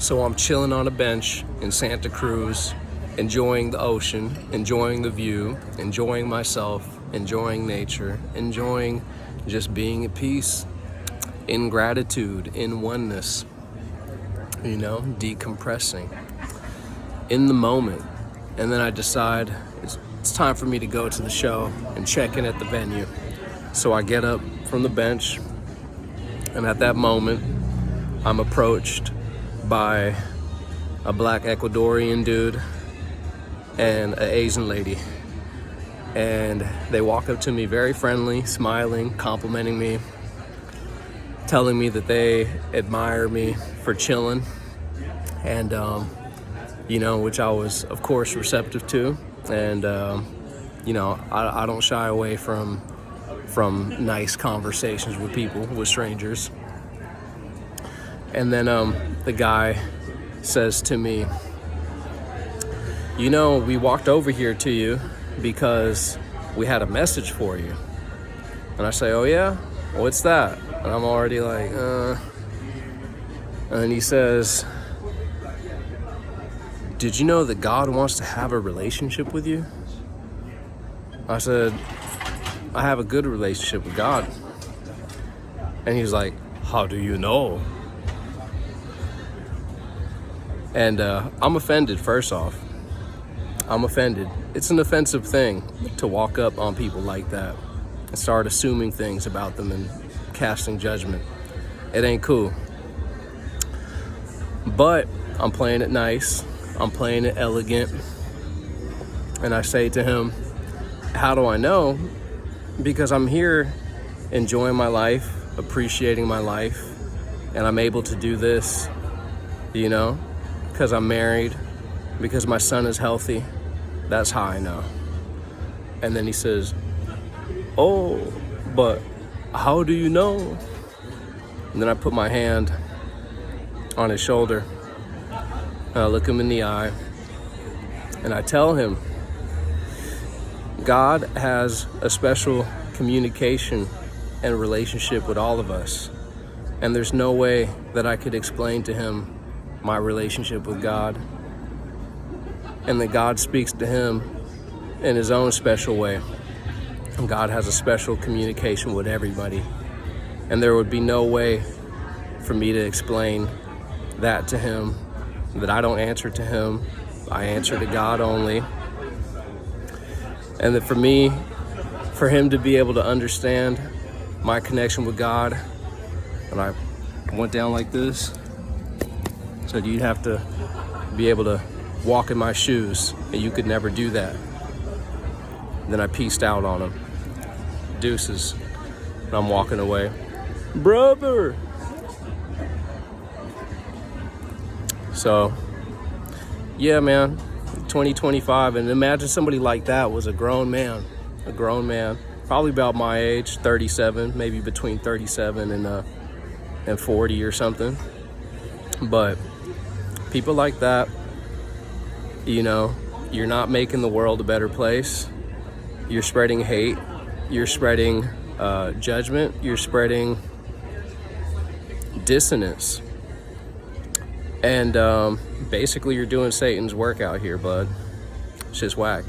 So I'm chilling on a bench in Santa Cruz, enjoying the ocean, enjoying the view, enjoying myself, enjoying nature, enjoying just being at peace, in gratitude, in oneness, decompressing, in the moment. And then I decide it's time for me to go to the show and check in at the venue. So I get up from the bench, and at that moment, I'm approached by a black Ecuadorian dude and an Asian lady. And they walk up to me very friendly, smiling, complimenting me, telling me that they admire me for chilling, and which I was, of course, receptive to. And I don't shy away from nice conversations with people, with strangers. And then the guy says to me, we walked over here to you because we had a message for you. And I say, oh yeah? What's that? And I'm already like, And he says, did you know that God wants to have a relationship with you? I said, I have a good relationship with God. And he's like, how do you know? And I'm offended, first off. I'm offended. It's an offensive thing to walk up on people like that and start assuming things about them and casting judgment. It ain't cool. But I'm playing it nice. I'm playing it elegant. And I say to him, how do I know? Because I'm here enjoying my life, appreciating my life, and I'm able to do this, because I'm married, because my son is healthy. That's how I know. And then he says, oh, but how do you know? And then I put my hand on his shoulder, and I look him in the eye, and I tell him, God has a special communication and relationship with all of us. And there's no way that I could explain to him my relationship with God. And that God speaks to him in his own special way. And God has a special communication with everybody. And there would be no way for me to explain that to him, that I don't answer to him, I answer to God only. And that for him to be able to understand my connection with God, and I went down like this, so you'd have to be able to walk in my shoes, and you could never do that. Then I peaced out on him. Deuces. And I'm walking away. Brother! So, yeah, man. 2025, and imagine somebody like that was a grown man, probably about my age, 37, maybe between 37 and 40 or something. But people like that, you're not making the world a better place. You're spreading hate, you're spreading judgment, you're spreading dissonance. And basically you're doing Satan's work out here, bud. It's just whack.